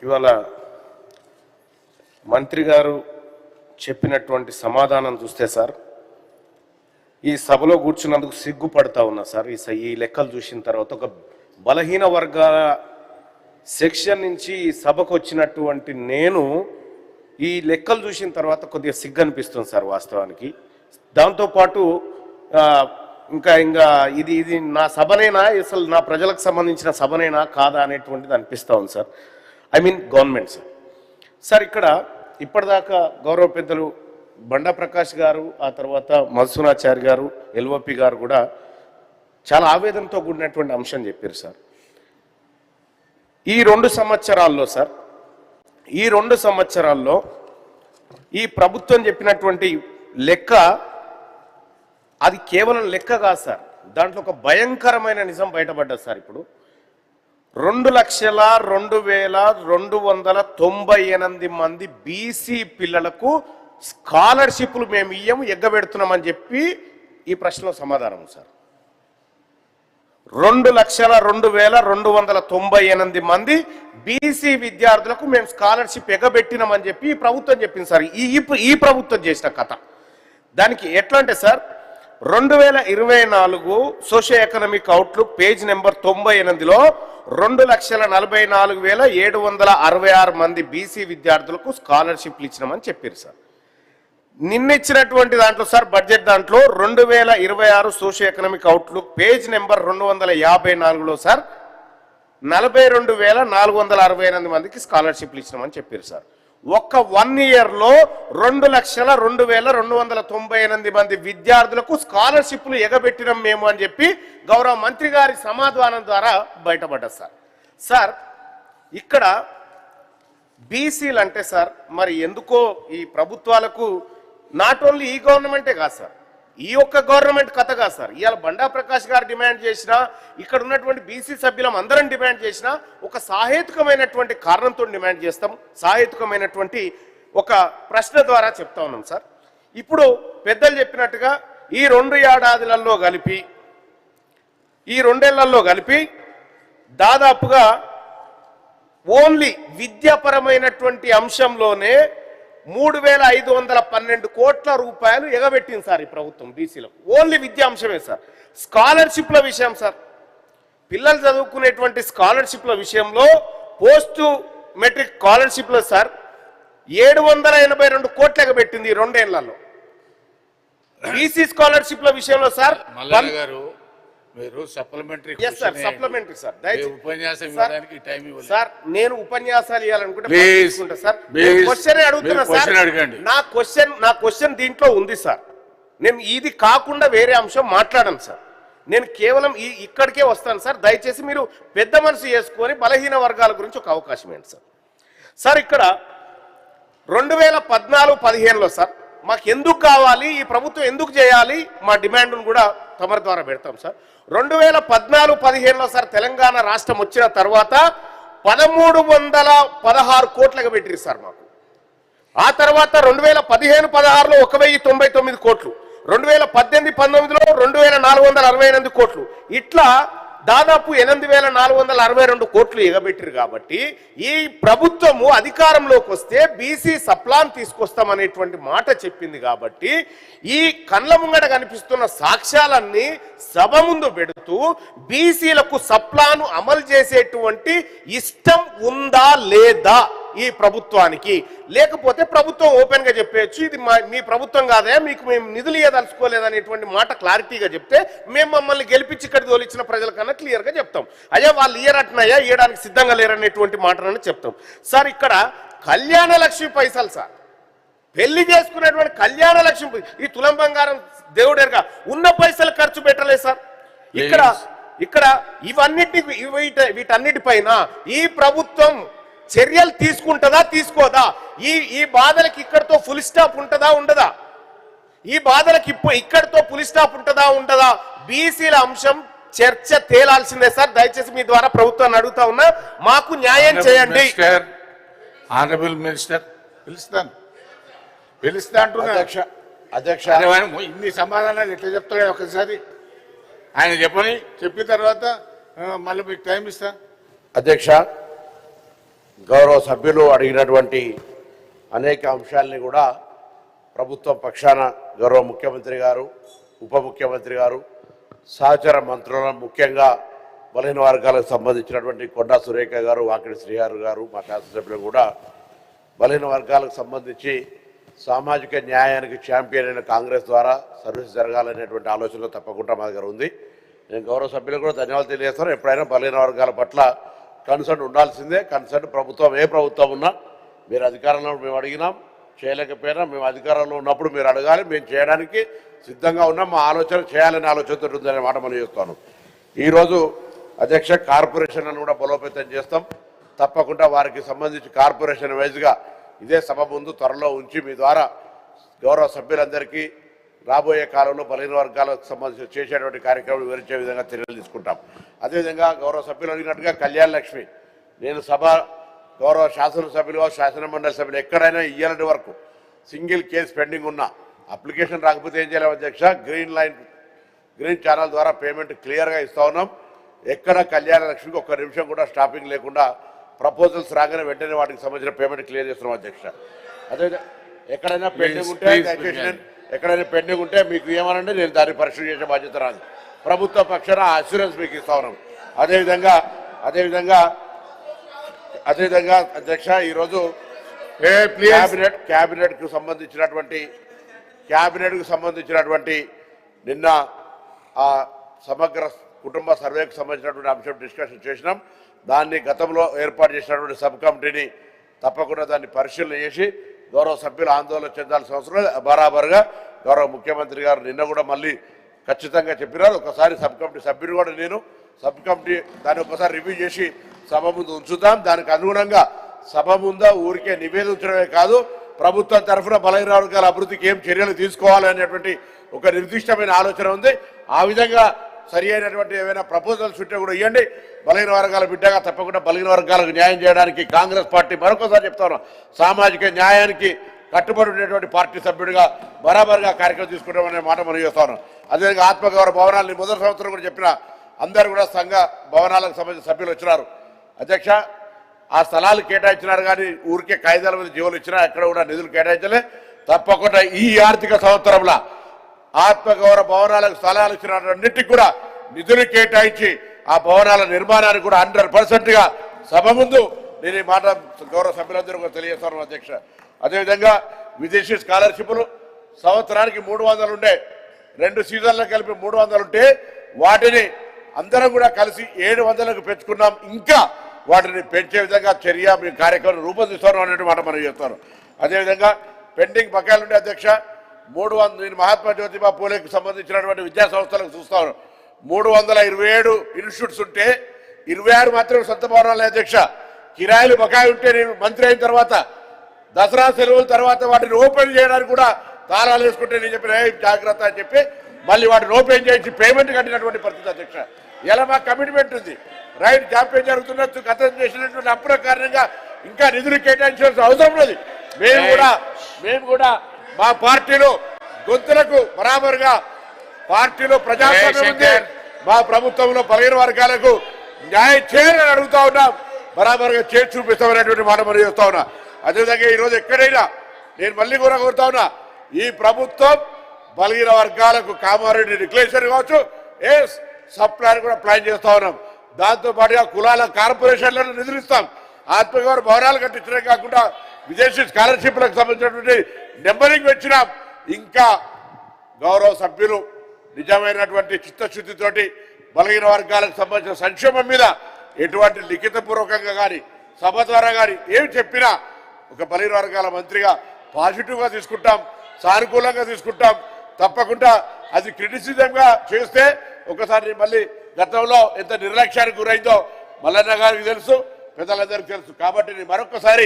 ఇవాళ మంత్రి గారు చెప్పినటువంటి సమాధానం చూస్తే సార్ ఈ సభలో కూర్చున్నందుకు సిగ్గుపడతా ఉన్నా సార్. ఈ లెక్కలు చూసిన తర్వాత ఒక బలహీన వర్గాల సెక్షన్ నుంచి ఈ సభకు వచ్చినటువంటి నేను ఈ లెక్కలు చూసిన తర్వాత కొద్దిగా సిగ్గు అనిపిస్తుంది సార్ వాస్తవానికి. దాంతోపాటు ఇంకా ఇది నా సభనేనా, అసలు నా ప్రజలకు సంబంధించిన సభనేనా కాదా అనేటువంటిది అనిపిస్తూ ఉంది sir. I mean government sir. Sir ఇక్కడ ఇప్పటిదాకా గౌరవ పెద్దలు బండా ప్రకాష్ గారు, ఆ తర్వాత మధుసూనాచారి గారు, ఎల్ఓపి గారు కూడా చాలా ఆవేదనతో కూడినటువంటి అంశం చెప్పారు సార్. ఈ 2 సంవత్సరాల్లో సార్, ఈ 2 సంవత్సరాల్లో ఈ ప్రభుత్వం చెప్పినటువంటి లెక్క అది కేవలం లెక్క కాదు సార్. దాంట్లో ఒక భయంకరమైన నిజం బయటపడ్డది సార్. ఇప్పుడు 2,02,298 మంది బీసీ పిల్లలకు స్కాలర్షిప్లు మేము ఇయ్యము ఎగ్గబెడుతున్నామని చెప్పి ఈ ప్రశ్నలో సమాధానం సార్. 2,02,298 మంది బీసీ విద్యార్థులకు మేము స్కాలర్షిప్ ఎగ్గబెట్టినామని చెప్పి ఈ ప్రభుత్వం చెప్పింది సార్. ఈ ప్రభుత్వం చేసిన కథ. దానికి ఎట్లా అంటే sir, 2024 socio economic outlook page number 98లో 2,44,766 మంది బీసీ విద్యార్థులకు స్కాలర్షిప్లు ఇచ్చినామని చెప్పారు సార్. నిన్నిచ్చినటువంటి దాంట్లో సార్ బడ్జెట్ దాంట్లో 2026 socio economic outlook page number 254లో సార్ 42,468 మందికి స్కాలర్షిప్లు ఇచ్చినామని చెప్పారు సార్. ఒక్క 1 ఇయర్లో 2,02,298 మంది విద్యార్థులకు స్కాలర్షిప్లు ఎగబెట్టినాం మేము అని చెప్పి గౌరవ మంత్రి గారి సమాధానం ద్వారా బయటపడ్డది సార్. సార్ ఇక్కడ బీసీలు అంటే సార్ మరి ఎందుకో ఈ ప్రభుత్వాలకు నాట్ ఓన్లీ ఈ గవర్నమెంటే కాదు సార్, ఈ ఒక్క గవర్నమెంట్ కథ కాదు సార్. ఇవాళ బండా ప్రకాష్ గారు డిమాండ్ చేసినా, ఇక్కడ ఉన్నటువంటి బీసీ సభ్యులం అందరం డిమాండ్ చేసినా ఒక సాహేతుకమైనటువంటి కారణంతో డిమాండ్ చేస్తాం, సాహేతుకమైనటువంటి ఒక ప్రశ్న ద్వారా చెప్తా ఉన్నాం సార్. ఇప్పుడు పెద్దలు చెప్పినట్టుగా ఈ 2 ఏడాదిలలో కలిపి, ఈ 2 ఏళ్లలో కలిపి దాదాపుగా ఓన్లీ విద్యాపరమైనటువంటి అంశంలోనే 3,512 కోట్ల రూపాయలు ఎగబెట్టింది సార్ ఈ ప్రభుత్వం బీసీలకు. ఓన్లీ విద్యా అంశమే సార్. స్కాలర్షిప్ల విషయం సార్, పిల్లలు చదువుకునేటువంటి స్కాలర్షిప్ల విషయంలో పోస్ట్ మెట్రిక్ స్కాలర్షిప్లో సార్ 782 కోట్లు ఎగబెట్టింది ఈ 2 ఏళ్లలో. బీసీ స్కాలర్షిప్ల విషయంలో సార్ మీరు సప్లిమెంటరీ సార్ నేను ఉపన్యాసాలు ఇవ్వాలనుకుంటే సార్ క్వశ్చన్ అడుగుతున్నా సార్. నా క్వశ్చన్ దీంట్లో ఉంది సార్. నేను ఇది కాకుండా వేరే అంశం మాట్లాడను సార్. నేను కేవలం ఇక్కడికే వస్తాను సార్. దయచేసి మీరు పెద్ద మనసు చేసుకొని బలహీన వర్గాల గురించి ఒక అవకాశం ఏంటి సార్. సార్ ఇక్కడ 2014-15లో సార్ మాకు ఎందుకు కావాలి, ఈ ప్రభుత్వం ఎందుకు చేయాలి, మా డిమాండ్ను కూడా తమరి ద్వారా పెడతాం సార్. 2014-15లో సార్ తెలంగాణ రాష్ట్రం వచ్చిన తర్వాత 1,316 కోట్లకు పెట్టిరు సార్ మాకు. ఆ తర్వాత 2015-16లో 1,099 కోట్లు, 2018-19లో 2,468 కోట్లు, ఇట్లా దాదాపు 8,462 కోట్లు ఎగబెట్టిరు. కాబట్టి ఈ ప్రభుత్వము అధికారంలోకి వస్తే బీసీ సప్లాన్ తీసుకొస్తామనేటువంటి మాట చెప్పింది. కాబట్టి ఈ కళ్ళ ముంగట కనిపిస్తున్న సాక్ష్యాలన్నీ సభ ముందు పెడుతూ బీసీలకు సప్లాను అమలు చేసేటువంటి ఇష్టం ఉందా లేదా ఈ ప్రభుత్వానికి, లేకపోతే ప్రభుత్వం ఓపెన్ గా చెప్పేయచ్చు ఇది మీ ప్రభుత్వం కాదా, మీకు మేము నిధులు ఇవ్వదలుచుకోలేదనేటువంటి మాట క్లారిటీగా చెప్తే మేము మమ్మల్ని గెలిపించి ఇక్కడ తోలిచ్చిన ప్రజల కన్నా క్లియర్ గా చెప్తాం. అయ్యా వాళ్ళు ఇయ్యరట్నయ్యా, ఇవ్వడానికి సిద్ధంగా లేరనేటువంటి మాటలను చెప్తాం సార్. ఇక్కడ కళ్యాణ లక్ష్మి పైసలు సార్, పెళ్లి చేసుకునేటువంటి కళ్యాణ లక్ష్మి, ఈ తులం బంగారం దేవుడేరుగా ఉన్న పైసలు ఖర్చు పెట్టలేదు సార్. ఇక్కడ వీటన్నిటిపైన ఈ ప్రభుత్వం చర్యలు తీసుకుంటుందా తీసుకోదా, ఈ బాధలకు ఇక్కడితో ఫుల్ స్టాప్ ఉంటుందా ఉండదా, ఈ బాధలకు ఇక్కడితో ఫుల్ స్టాప్ ఉంటుందా ఉండదా, బీసీల అంశం చర్చ తేలాల్సిందే సార్. దయచేసి మీ ద్వారా ప్రభుత్వాన్ని అడుగుతా ఉన్నా, మాకు న్యాయం చేయండి. ఆనరబుల్ మినిస్టర్ పిలుస్తా అంటున్నా అధ్యక్ష ఇన్ని సమాధానాలు ఎట్లా చెప్తాడు ఒకసారి ఆయన చెప్పిన తర్వాత మళ్ళీ మీకు టైం ఇస్తా. అధ్యక్ష గౌరవ సభ్యులు అడిగినటువంటి అనేక అంశాలని కూడా ప్రభుత్వం పక్షాన గౌరవ ముఖ్యమంత్రి గారు, ఉప ముఖ్యమంత్రి గారు, సహచర మంత్రులను ముఖ్యంగా బలహీన వర్గాలకు సంబంధించినటువంటి కొండా సురేఖ గారు, వాకిడి శ్రీహరి గారు, మా శాసనసభ్యులు కూడా బలహీన వర్గాలకు సంబంధించి సామాజిక న్యాయానికి ఛాంపియన్ అయిన కాంగ్రెస్ ద్వారా సర్వీస్ జరగాలనేటువంటి ఆలోచన తప్పకుండా మా దగ్గర ఉంది. నేను గౌరవ సభ్యులకు కూడా ధన్యవాదాలు తెలియజేస్తాను. ఎప్పుడైనా బలహీన వర్గాల పట్ల కన్సర్న్ ఉండాల్సిందే. కన్సర్న్ ప్రభుత్వం ఏ ప్రభుత్వం ఉన్నా మీరు అధికారంలో మేము అడిగినాం, చేయలేకపోయినా మేము అధికారంలో ఉన్నప్పుడు మీరు అడగాలి, మేము చేయడానికి సిద్ధంగా ఉన్నాం. మా ఆలోచన చేయాలనే ఆలోచనతో ఉందనే మాట మనం చేస్తాను. ఈరోజు అధ్యక్ష కార్పొరేషన్లను కూడా బలోపేతం చేస్తాం. తప్పకుండా వారికి సంబంధించి కార్పొరేషన్ వైజ్గా ఇదే సభ ముందు త్వరలో ఉంచి మీ ద్వారా గౌరవ సభ్యులందరికీ రాబోయే కాలంలో బలహీన వర్గాలకు సంబంధించి చేసేటువంటి కార్యక్రమాలు వివరించే విధంగా చర్యలు తీసుకుంటాం. అదేవిధంగా గౌరవ సభ్యులు అడిగినట్టుగా కళ్యాణ లక్ష్మి, నేను సభ గౌరవ శాసనసభ్యులు, శాసనమండలి సభ్యులు ఎక్కడైనా ఇయ్యాలంటి వరకు సింగిల్ కేసు పెండింగ్ ఉన్నా అప్లికేషన్ రాకపోతే ఏం చేయాలి అధ్యక్ష, గ్రీన్ ఛానల్ ద్వారా పేమెంట్ క్లియర్గా ఇస్తా ఉన్నాం. ఎక్కడ కళ్యాణ లక్ష్మికి ఒక్క నిమిషం కూడా స్టాపింగ్ లేకుండా ప్రపోజల్స్ రాగానే వెంటనే వాటికి సంబంధించిన పేమెంట్ క్లియర్ చేస్తున్నాం అధ్యక్ష. అదే ఎక్కడైనా పెండింగ్ ఉంటే దయచేసి ఎక్కడైనా పెండింగ్ ఉంటే మీకు ఏమనండి, నేను దాన్ని పరిశీలన చేసే బాధ్యత రాదు. ప్రభుత్వ పక్షాన అష్యూరెన్స్ మీకు ఇస్తా ఉన్నాం. అదేవిధంగా అధ్యక్ష ఈరోజు క్యాబినెట్కు సంబంధించినటువంటి నిన్న ఆ సమగ్ర కుటుంబ సర్వేకు సంబంధించినటువంటి అంశం డిస్కషన్ చేసినాం. దాన్ని గతంలో ఏర్పాటు చేసినటువంటి సబ్ కమిటీని తప్పకుండా దాన్ని పరిశీలన చేసి గౌరవ సభ్యులు ఆందోళన చెందాల్సిన అవసరం లేదు. బరాబరుగా గౌరవ ముఖ్యమంత్రి గారు నిన్న కూడా మళ్ళీ ఖచ్చితంగా చెప్పినారు. ఒకసారి సబ్ కమిటీ సభ్యులు కూడా నేను సబ్ కమిటీ దాన్ని ఒకసారి రివ్యూ చేసి సభ ముందు ఉంచుతాం. దానికి అనుగుణంగా సభ ముందు ఊరికే నివేదించడమే కాదు, ప్రభుత్వం తరఫున బలహీన వర్గాల అభివృద్ధికి ఏం చర్యలు తీసుకోవాలనేటువంటి ఒక నిర్దిష్టమైన ఆలోచన ఉంది. ఆ విధంగా సరి అయినటువంటి ఏమైనా ప్రపోజల్స్ ఉంటే కూడా ఇవ్వండి. బలహీన వర్గాల బిడ్డగా తప్పకుండా బలహీన వర్గాలకు న్యాయం చేయడానికి కాంగ్రెస్ పార్టీ మరొకసారి చెప్తాను, సామాజిక న్యాయానికి కట్టుబడి ఉండేటువంటి పార్టీ సభ్యుడిగా బరాబరుగా కార్యక్రమం తీసుకుంటామనే మాట మనం చేస్తాను. అదేవిధంగా ఆత్మగౌరవ భవనాలని మొదటి సంవత్సరం కూడా చెప్పిన అందరూ కూడా సంఘ భవనాలకు సంబంధించిన సభ్యులు వచ్చినారు. అధ్యక్ష ఆ స్థలాలు కేటాయించినారు కానీ ఊరికే కాయిదాల మీద జీవులు ఇచ్చినా ఎక్కడ కూడా నిధులు కేటాయించలే. తప్పకుండా ఈ ఆర్థిక సంవత్సరంలో ఆత్మగౌరవ భవనాలకు స్థలాలు ఇచ్చినన్నిటికి కూడా నిధులు కేటాయించి ఆ భవనాల నిర్మాణానికి కూడా 100%గా సభ ముందు నేను ఈ మాట గౌరవ సభ్యులందరూ కూడా తెలియజేస్తాను అధ్యక్ష. అదేవిధంగా విదేశీ స్కాలర్షిప్లు సంవత్సరానికి 300 ఉండే, 2 సీజన్లకు కలిపి 300 ఉంటే వాటిని అందరం కూడా కలిసి 700కు పెంచుకున్నాం. ఇంకా వాటిని పెంచే విధంగా చర్య మీ కార్యక్రమం రూపొందిస్తాను అనేటువంటి మాట మనం చెప్తాను. అదేవిధంగా పెండింగ్ బకాయిలు ఉండే అధ్యక్ష 300 నేను మహాత్మా జ్యోతిబా పూలేకి సంబంధించినటువంటి విద్యా సంస్థలకు చూస్తాను. 327 ఇన్స్టిట్యూట్స్ ఉంటే 26 మాత్రమే సొంత భవనాలు అధ్యక్ష. కిరాయిలు బకాయి ఉంటే నేను మంత్రి అయిన తర్వాత దసరా సెలవుల తర్వాత వాటిని ఓపెన్ చేయడానికి కూడా తాళాలు వేసుకుంటే నేను చెప్పిన జాగ్రత్త అని చెప్పి మళ్ళీ వాటిని ఓపెన్ చేసి పేమెంట్ కట్టినటువంటి పరిస్థితి అధ్యక్ష. ఇలా మా కమిట్మెంట్ ఉంది. రైట్ జాప్యం జరుగుతున్నట్టు గతం చేసినటువంటి అప్పుల కారణంగా ఇంకా నిధులు కేటాయించాల్సిన అవసరం లేదు. మేము కూడా మా పార్టీలో గొంతులకు బరాబరుగా పార్టీలో ప్రజాస్వామ్యం ఉంది. మా ప్రభుత్వంలో బలహీన వర్గాలకు న్యాయం చేయాలని అడుగుతా ఉన్నాం. బరాబరుగా చేసి చూపిస్తామనేటువంటి మాట మనం చేస్తా ఉన్నా. అదేవిధంగా ఈరోజు ఎక్కడైనా నేను మళ్ళీ కూడా కోరుతా ఉన్నా, ఈ ప్రభుత్వం బలహీన వర్గాలకు కామారెడ్డి డిక్లరేషన్ కావచ్చు, సబ్ ప్లాన్ కూడా ప్లాన్ చేస్తా ఉన్నాం. దాంతో పాటుగా కులాల కార్పొరేషన్లను నిధులిస్తాం. ఆత్మగౌరవ భవనాలు కట్టించడం కాకుండా విదేశీ స్కాలర్షిప్లకు సంబంధించినటువంటి నెంబరింగ్ వచ్చినాం. ఇంకా గౌరవ సభ్యులు నిజమైనటువంటి చిత్తశుద్ధితోటి బలహీన వర్గాలకు సంబంధించిన సంక్షేమం మీద ఎటువంటి లిఖితపూర్వకంగా కానీ సభ ద్వారా కానీ ఏమి చెప్పినా ఒక బలహీన వర్గాల మంత్రిగా పాజిటివ్గా తీసుకుంటాం, సానుకూలంగా తీసుకుంటాం. తప్పకుండా అది క్రిటిసిజంగా చేస్తే ఒకసారి మళ్ళీ గతంలో ఎంత నిర్లక్ష్యానికి గురైందో మల్లన్న గారికి తెలుసు, పెద్దలందరికీ తెలుసు. కాబట్టి నేను మరొకసారి